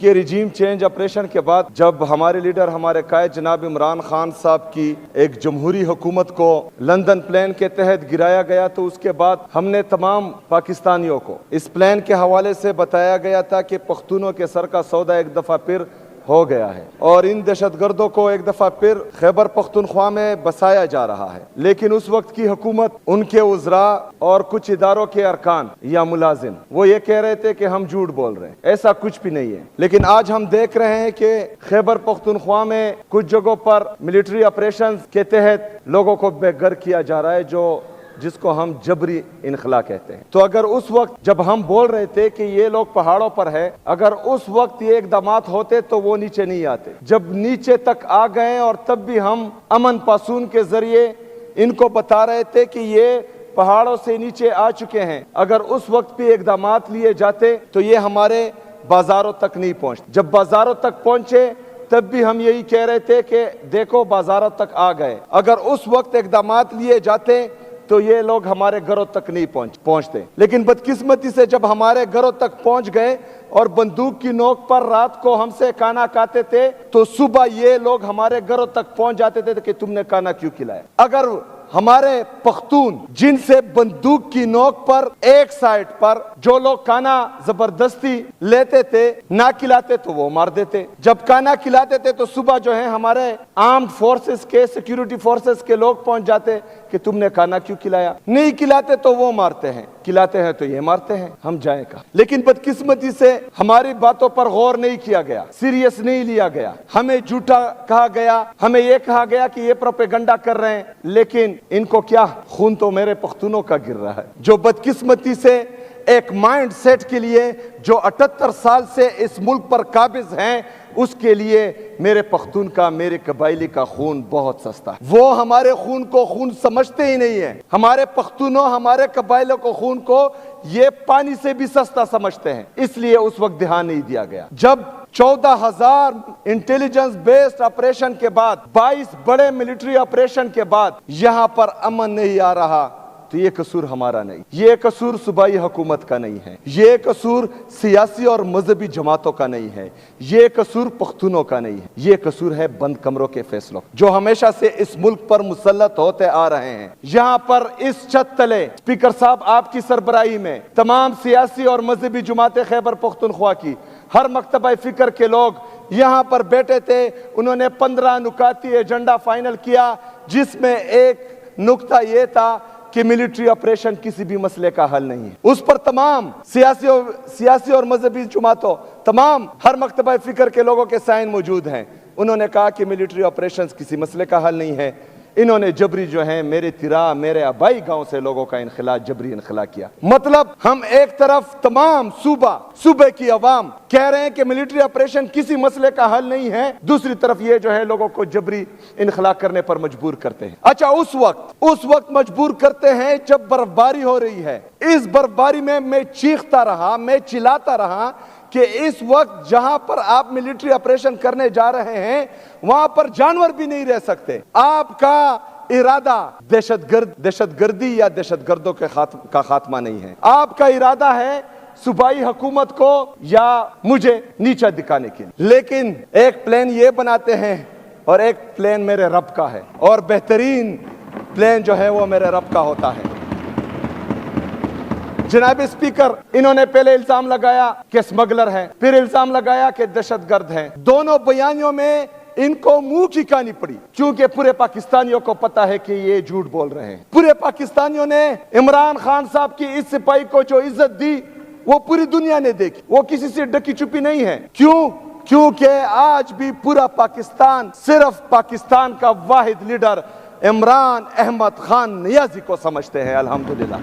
کہ regime change operation کے بعد جب ہمارے لیڈر ہمارے قائد جناب عمران خان صاحب کی ایک جمہوری حکومت کو لندن پلان کے تحت گرایا گیا تو اس کے بعد ہم نے تمام پاکستانیوں کو اس پلان کے حوالے سے بتایا گیا تھا کہ پختونوں کے سر کا سودا ایک دفعہ پھر ہو گیا ہے اور ان دہشت گردوں کو ایک دفعہ پھر خیبر پختونخوا میں بسایا جا رہا ہے۔ لیکن اس وقت کی حکومت، ان کے وزراء اور کچھ اداروں کے ارکان یا ملازم وہ یہ کہہ رہے تھے کہ ہم جھوٹ بول رہے ہیں، ایسا کچھ بھی نہیں ہے۔ لیکن آج ہم دیکھ رہے ہیں کہ خیبر پختونخوا میں کچھ جگہوں پر ملٹری آپریشن کے تحت لوگوں کو بے گھر کیا جا رہا ہے، جس کو ہم جبری انخلا کہتے ہیں۔ تو اگر اس وقت جب ہم بول رہے تھے کہ یہ لوگ پہاڑوں پر ہے، اگر اس وقت یہ اقدامات ہوتے تو وہ نیچے نہیں آتے۔ جب نیچے تک آ گئے اور تب بھی ہم امن پاسون کے ذریعے ان کو بتا رہے تھے کہ یہ پہاڑوں سے نیچے آ چکے ہیں، اگر اس وقت بھی اقدامات لیے جاتے تو یہ ہمارے بازاروں تک نہیں پہنچتے۔ جب بازاروں تک پہنچے تب بھی ہم یہی کہہ رہے تھے کہ دیکھو بازاروں تک آ گئے، اگر اس وقت اقدامات لیے جاتے تو یہ لوگ ہمارے گھروں تک نہیں پہنچتے۔ لیکن بدقسمتی سے جب ہمارے گھروں تک پہنچ گئے اور بندوق کی نوک پر رات کو ہم سے کھانا کھاتے تھے تو صبح یہ لوگ ہمارے گھروں تک پہنچ جاتے تھے کہ تم نے کھانا کیوں کھلایا۔ اگر ہمارے پختون جن سے بندوق کی نوک پر ایک سائٹ پر جو لوگ کھانا زبردستی لیتے تھے نہ کھلاتے تو وہ مار دیتے، جب کھانا کھلاتے تھے تو صبح جو ہے ہمارے آرمڈ فورسز کے سیکیورٹی فورسز کے لوگ پہنچ جاتے کہ تم نے کھانا کیوں کھلایا، نہیں کھلاتے تو وہ مارتے ہیں، کھلاتے ہیں تو یہ مارتے ہیں، ہم جائیں کہاں۔ لیکن بدقسمتی سے ہماری باتوں پر غور نہیں کیا گیا، سیریس نہیں لیا گیا، ہمیں جھوٹا کہا گیا، ہمیں یہ کہا گیا کہ یہ پروپیگنڈا کر رہے ہیں، لیکن ان کو کیا خون تو میرے پختونوں کا گر رہا ہے، جو بدقسمتی سے ایک مائنڈ سیٹ کے لیے جو 78 سال سے اس ملک پر قابض ہیں، اس کے لیے میرے پختون کا، میرے قبائلی کا خون بہت سستا ہے۔ وہ ہمارے خون کو خون سمجھتے ہی نہیں ہیں، ہمارے پختونوں، ہمارے قبائلوں کو خون کو یہ پانی سے بھی سستا سمجھتے ہیں، اس لیے اس وقت دھیان نہیں دیا گیا۔ جب 14,000 انٹیلیجنس بیسڈ آپریشن کے بعد، 22 بڑے ملٹری آپریشن کے بعد یہاں پر امن نہیں آ رہا تو یہ قصور ہمارا نہیں، یہ قصور صوبائی حکومت کا نہیں ہے، یہ قصور سیاسی اور مذہبی جماعتوں کا نہیں ہے، یہ قصور پختونوں کا نہیں ہے، یہ قصور ہے بند کمروں کے فیصلوں جو ہمیشہ سے اس ملک پر مسلط ہوتے آ رہے ہیں۔ یہاں پر اس چھت تلے اسپیکر صاحب آپ کی سربراہی میں تمام سیاسی اور مذہبی جماعتیں خیبر پختونخوا کی، ہر مکتبہ فکر کے لوگ یہاں پر بیٹھے تھے، انہوں نے 15 نکاتی ایجنڈا فائنل کیا، جس میں ایک نکتہ یہ تھا کہ ملٹری آپریشن کسی بھی مسئلے کا حل نہیں ہے۔ اس پر تمام سیاسی اور مذہبی جماعتوں، تمام ہر مکتبہ فکر کے لوگوں کے سائن موجود ہیں، انہوں نے کہا کہ ملٹری آپریشن کسی مسئلے کا حل نہیں ہے۔ انہوں نے جبری جو ہیں میرے تیرا، میرے آبائی گاؤں سے لوگوں کا انخلا، جبری انخلا کیا۔ مطلب ہم ایک طرف تمام صوبے کی عوام کہہ رہے ہیں کہ ملٹری آپریشن کسی مسئلے کا حل نہیں ہے، دوسری طرف یہ جو ہے لوگوں کو جبری انخلا کرنے پر مجبور کرتے ہیں۔ اچھا اس وقت مجبور کرتے ہیں جب برفباری ہو رہی ہے۔ اس برفباری میں چیختا رہا، میں چلاتا رہا کہ اس وقت جہاں پر آپ ملٹری آپریشن کرنے جا رہے ہیں وہاں پر جانور بھی نہیں رہ سکتے۔ آپ کا ارادہ دہشت گردی یا دہشت گردوں کا خاتمہ نہیں ہے، آپ کا ارادہ ہے صوبائی حکومت کو یا مجھے نیچا دکھانے کے لیے۔ لیکن ایک پلان یہ بناتے ہیں اور ایک پلان میرے رب کا ہے، اور بہترین پلان جو ہے وہ میرے رب کا ہوتا ہے۔ جناب اسپیکر، انہوں نے پہلے الزام لگایا کہ اسمگلر ہیں، پھر الزام لگایا کہ دہشت گرد ہیں۔ دونوں بیانیوں میں ان کو منہ کی کہانی پڑی، کیونکہ پورے پاکستانیوں کو پتا ہے کہ یہ جھوٹ بول رہے ہیں۔ پورے پاکستانیوں نے عمران خان صاحب کی اس سپاہی کو جو عزت دی وہ پوری دنیا نے دیکھی، وہ کسی سے ڈکی چھپی نہیں ہے۔ کیونکہ آج بھی پورا پاکستان صرف پاکستان کا واحد لیڈر عمران احمد خان نیازی کو سمجھتے ہیں، الحمدللہ۔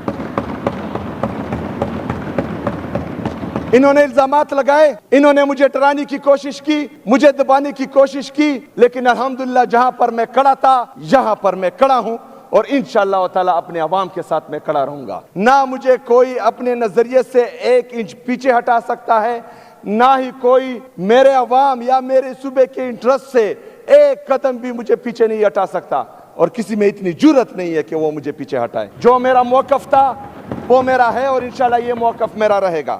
انہوں نے الزامات لگائے، انہوں نے مجھے ڈرانے کی کوشش کی، مجھے دبانے کی کوشش کی، لیکن الحمدللہ جہاں پر میں کھڑا تھا یہاں پر میں کھڑا ہوں، اور انشاءاللہ تعالی اپنے عوام کے ساتھ میں کھڑا رہوں گا۔ نہ مجھے کوئی اپنے نظریے سے 1 انچ پیچھے ہٹا سکتا ہے، نہ ہی کوئی میرے عوام یا میرے صوبے کے انٹرسٹ سے 1 قدم بھی مجھے پیچھے نہیں ہٹا سکتا، اور کسی میں اتنی جرأت نہیں ہے کہ وہ مجھے پیچھے ہٹائے۔ جو میرا موقف تھا وہ میرا ہے، اور انشاءاللہ یہ موقف میرا رہے گا۔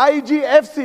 IGFC,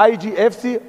IGFC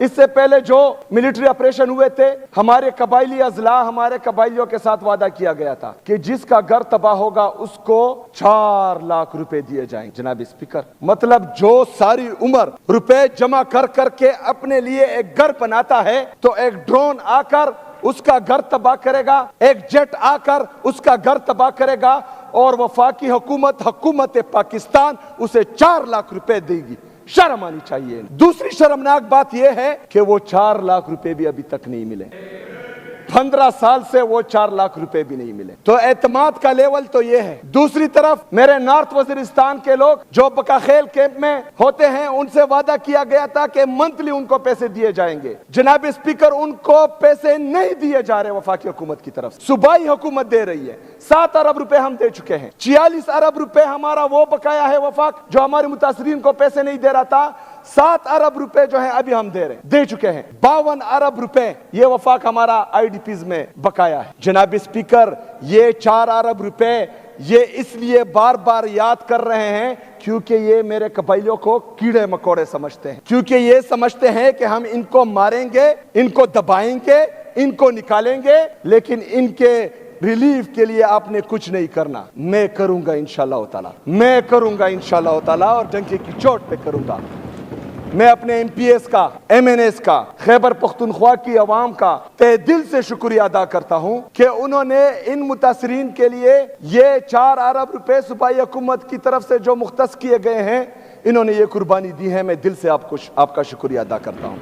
اس سے پہلے جو ملٹری آپریشن ہوئے تھے ہمارے قبائلی اضلاع ہمارے قبائلیوں کے ساتھ وعدہ کیا گیا تھا کہ جس کا گھر تباہ ہوگا اس کو 4 لاکھ روپے دیے جائیں. جناب اسپیکر مطلب جو ساری عمر روپے جمع کر کر کے اپنے لیے ایک گھر بناتا ہے تو ایک ڈرون آ کر اس کا گھر تباہ کرے گا, ایک جیٹ آ کر اس کا گھر تباہ کرے گا اور وفاقی حکومت پاکستان اسے 4 لاکھ روپے دے گی. شرم آنی چاہیے. دوسری شرمناک بات یہ ہے کہ وہ 4 لاکھ روپے بھی ابھی تک نہیں ملے. 15 سال سے وہ 4 لاکھ روپے بھی نہیں ملے. تو اعتماد کا لیول تو یہ ہے. دوسری طرف میرے نارتھ وزیرستان کے لوگ جو بکاخیل کیمپ میں ہوتے ہیں ان سے وعدہ کیا گیا تھا کہ منتھلی ان کو پیسے دیے جائیں گے. جناب اسپیکر ان کو پیسے نہیں دیے جا رہے وفاقی حکومت کی طرف. صوبائی حکومت دے رہی ہے. 7 ارب روپے ہم دے چکے ہیں. 46 ارب روپے ہمارا وہ بقایا ہے وفاق جو ہمارے متاثرین کو پیسے نہیں دے رہا تھا. 7 ارب روپے جو ہیں ابھی ہم دے چکے ہیں. 52 ارب روپے یہ وفاق ہمارا آئی ڈی پیز میں بقایا ہے. جناب اسپیکر یہ 4 ارب روپے یہ اس لیے بار بار یاد کر رہے ہیں کیونکہ یہ میرے قبائلیوں کو کیڑے مکوڑے سمجھتے ہیں, کیونکہ یہ سمجھتے ہیں کہ ہم ان کو ماریں گے, ان کو دبائیں گے, ان کو نکالیں گے, لیکن ان کے ریلیف کے لیے آپ نے کچھ نہیں کرنا. میں کروں گا انشاءاللہ تعالی, میں کروں گا انشاءاللہ تعالی اور ڈنکے کی چوٹ پہ کروں گا. میں اپنے ایم پی ایس کا, ایم این ایس کا, خیبر پختونخوا کی عوام کا تہ دل سے شکریہ ادا کرتا ہوں کہ انہوں نے ان متاثرین کے لیے یہ 4 ارب روپے صوبائی حکومت کی طرف سے جو مختص کیے گئے ہیں انہوں نے یہ قربانی دی ہے. میں دل سے آپ کا شکریہ ادا کرتا ہوں.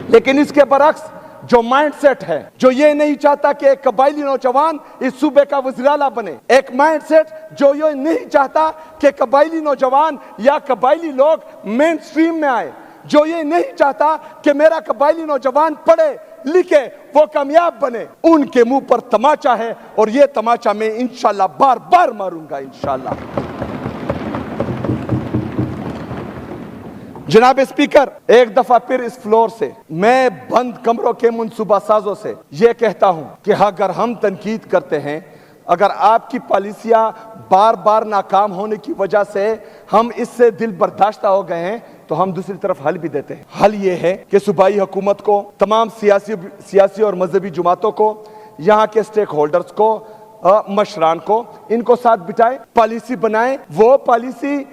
لیکن اس کے برعکس جو مائنڈ سیٹ ہے جو یہ نہیں چاہتا کہ ایک قبائلی نوجوان اس صوبے کا وزیر اعلیٰ بنے, ایک مائنڈ سیٹ جو یہ نہیں چاہتا کہ قبائلی نوجوان یا قبائلی لوگ مین سٹریم میں آئے, جو یہ نہیں چاہتا کہ میرا قبائلی نوجوان پڑھے لکھے وہ کامیاب بنے, ان کے منہ پر تماچا ہے اور یہ تماچا میں انشاءاللہ بار بار ماروں گا انشاءاللہ. جناب اسپیکر ایک دفعہ پھر اس فلور سے میں بند کمروں کے منصوبہ سازوں سے یہ کہتا ہوں کہ اگر ہم تنقید کرتے ہیں, اگر آپ کی پالیسیاں بار بار ناکام ہونے کی وجہ سے ہم اس سے دل برداشتہ ہو گئے ہیں تو ہم دوسری طرف حل بھی دیتے ہیں. حل یہ ہے کہ صوبائی حکومت کو, تمام سیاسی اور مذہبی جماعتوں کو, یہاں کے سٹیک ہولڈرز کو, مشران کو, ان کو ساتھ بٹھائیں, پالیسی بنائیں. وہ پالیسی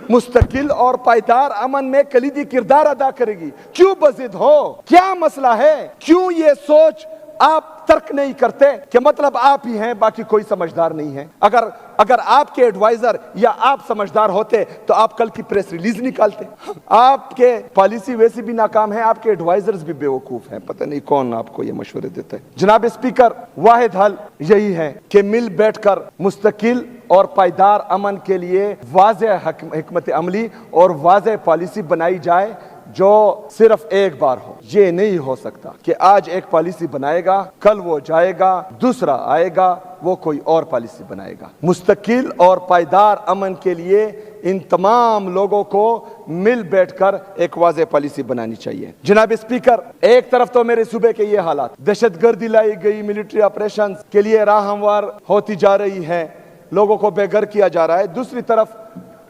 مستقل اور پائیدار امن میں کلیدی کردار ادا کرے گی. کیوں بضد ہو, کیا مسئلہ ہے, کیوں یہ سوچ آپ ترک نہیں کرتے کہ مطلب آپ ہی ہیں باقی کوئی سمجھدار نہیں ہے. اگر آپ کے ایڈوائزر یا آپ سمجھدار ہوتے تو آپ کل کی پریس ریلیز نکالتے. آپ کے پالیسی ویسی بھی ناکام ہے, آپ کے ایڈوائزرز بھی بیوقوف ہیں, پتہ نہیں کون آپ کو یہ مشورے دیتا ہے. جناب اسپیکر واحد حل یہی ہے کہ مل بیٹھ کر مستقل اور پائیدار امن کے لیے واضح حکمت عملی اور واضح پالیسی بنائی جائے جو صرف ایک بار ہو. یہ نہیں ہو سکتا کہ آج ایک پالیسی بنائے گا, کل وہ جائے گا, دوسرا آئے گا, وہ کوئی اور پالیسی بنائے گا. مستقل اور پائیدار امن کے لیے ان تمام لوگوں کو مل بیٹھ کر ایک واضح پالیسی بنانی چاہیے. جناب اسپیکر ایک طرف تو میرے صوبے کے یہ حالات, دہشت گردی لائی گئی, ملٹری آپریشن کے لیے راہ ہموار ہوتی جا رہی ہے, لوگوں کو بے گھر کیا جا رہا ہے. دوسری طرف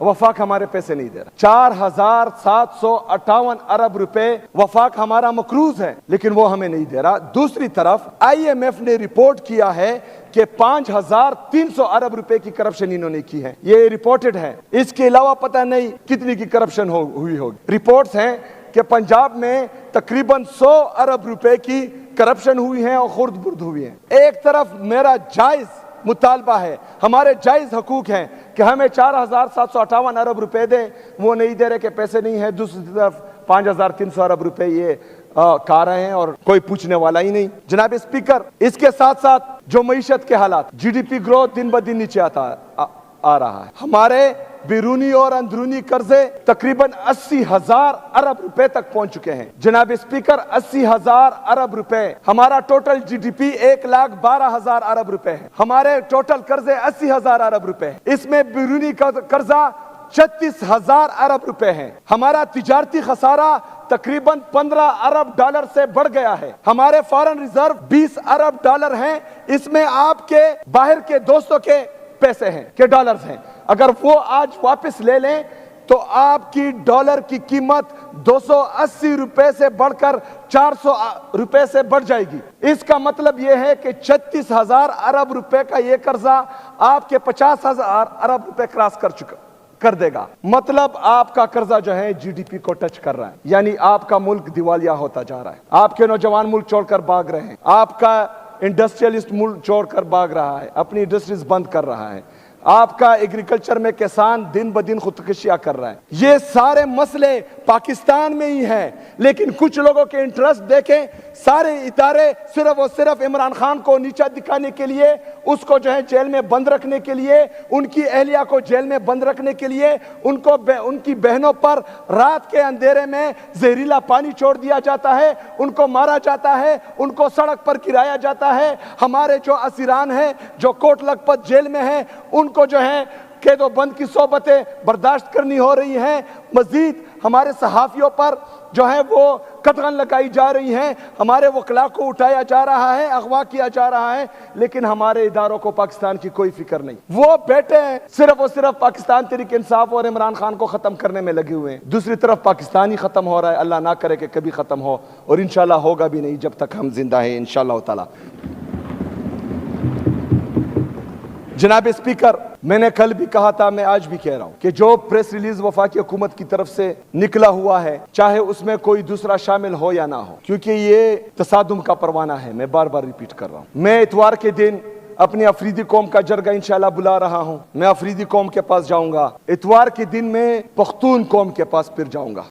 وفاق ہمارے پیسے نہیں دے رہا. 4758 ارب روپے وفاق ہمارا مقروض ہے لیکن وہ ہمیں نہیں دے رہا. دوسری طرف آئی ایم ایف نے رپورٹ کیا ہے کہ 5300 ارب روپے کی کرپشن انہوں نے کی ہے. یہ رپورٹڈ ہے. اس کے علاوہ پتہ نہیں کتنی کی کرپشن ہوئی ہوگی. رپورٹس ہیں کہ پنجاب میں تقریباً 100 ارب روپے کی کرپشن ہوئی ہے اور خرد برد ہوئی ہے. ایک طرف میرا جائز مطالبہ ہے, ہمارے جائز حقوق ہیں کہ ہمیں 4758 ارب روپے دیں, وہ نہیں دے رہے کہ پیسے نہیں ہیں. دوسری طرف 5300 ارب روپے یہ کہا رہے ہیں اور کوئی پوچھنے والا ہی نہیں. جناب اسپیکر اس کے ساتھ ساتھ جو معیشت کے حالات, جی ڈی پی گروتھ دن بدن نیچے آ رہا ہے. ہمارے بیرونی اور اندرونی قرضے تقریباً 80,000 ارب روپے تک پہنچ چکے ہیں. جناب اسپیکر 80,000 ارب روپے, ہمارا ٹوٹل جی ڈی پی 1,12,000 ارب روپے ہے. ہمارے ٹوٹل قرضے 80,000 ارب روپے ہیں. اس میں بیرونی قرضہ 36,000 ارب روپے ہیں. ہمارا تجارتی خسارہ تقریباً 15 ارب ڈالر سے بڑھ گیا ہے. ہمارے فارن ریزرو 20 ارب ڈالر ہیں. اس میں آپ کے باہر کے دوستوں کے پیسے ہیں کہ ڈالرز ہیں. اگر وہ آج واپس لے لیں تو آپ کی ڈالر کی قیمت 280 روپے سے بڑھ کر 400 روپے سے بڑھ جائے گی۔ اس کا مطلب یہ ہے کہ 36,000 ارب روپے کا یہ قرضہ آپ کے 50,000 ارب روپے کراس کر دے گا۔ مطلب آپ کا قرضہ جو ہے جی ڈی پی کو ٹچ کر رہا ہے، یعنی آپ کا ملک دیوالیہ ہوتا جا رہا ہے۔ آپ کے نوجوان ملک چھوڑ کر بھاگ رہے ہیں، آپ کا انڈسٹریلسٹ ملک چھوڑ کر بھاگ رہا ہے، اپنی انڈسٹریز بند کر رہا ہے، آپ کا ایگریکلچر میں کسان دن بدن خودکشیاں کر رہا ہے۔ یہ سارے مسئلے پاکستان میں ہی ہیں، لیکن کچھ لوگوں کے انٹرسٹ دیکھیں، سارے ادارے صرف اور صرف عمران خان کو نیچا دکھانے کے لیے، اس کو جو ہے جیل میں بند رکھنے کے لیے، ان کی اہلیہ کو جیل میں بند رکھنے کے لیے، ان کی بہنوں پر رات کے اندھیرے میں زہریلا پانی چھوڑ دیا جاتا ہے، ان کو مارا جاتا ہے، ان کو سڑک پر گرایا جاتا ہے۔ ہمارے جو اسیران ہیں جو کوٹ لکھپت جیل میں ہیں، ان کو جو ہے قید و بند کی صحبتیں برداشت کرنی ہو رہی ہیں۔ مزید ہمارے صحافیوں پر جو ہے وہ قدغن لگائی جا رہی ہیں، ہمارے وکلاء کو اٹھایا جا رہا ہے، اغوا کیا جا رہا ہے، لیکن ہمارے اداروں کو پاکستان کی کوئی فکر نہیں۔ وہ بیٹھے ہیں صرف اور صرف پاکستان تحریک انصاف اور عمران خان کو ختم کرنے میں لگے ہوئے ہیں۔ دوسری طرف پاکستان ہی ختم ہو رہا ہے، اللہ نہ کرے کہ کبھی ختم ہو، اور انشاءاللہ ہوگا بھی نہیں جب تک ہم زندہ ہیں انشاءاللہ تعالی۔ جناب اسپیکر، میں نے کل بھی کہا تھا، میں آج بھی کہہ رہا ہوں کہ جو پریس ریلیز وفاقی حکومت کی طرف سے نکلا ہوا ہے، چاہے اس میں کوئی دوسرا شامل ہو یا نہ ہو، کیونکہ یہ تصادم کا پروانہ ہے، میں بار بار ریپیٹ کر رہا ہوں۔ میں اتوار کے دن اپنی افریدی قوم کا جرگہ انشاءاللہ بلا رہا ہوں، میں افریدی قوم کے پاس جاؤں گا، اتوار کے دن میں پختون قوم کے پاس پھر جاؤں گا۔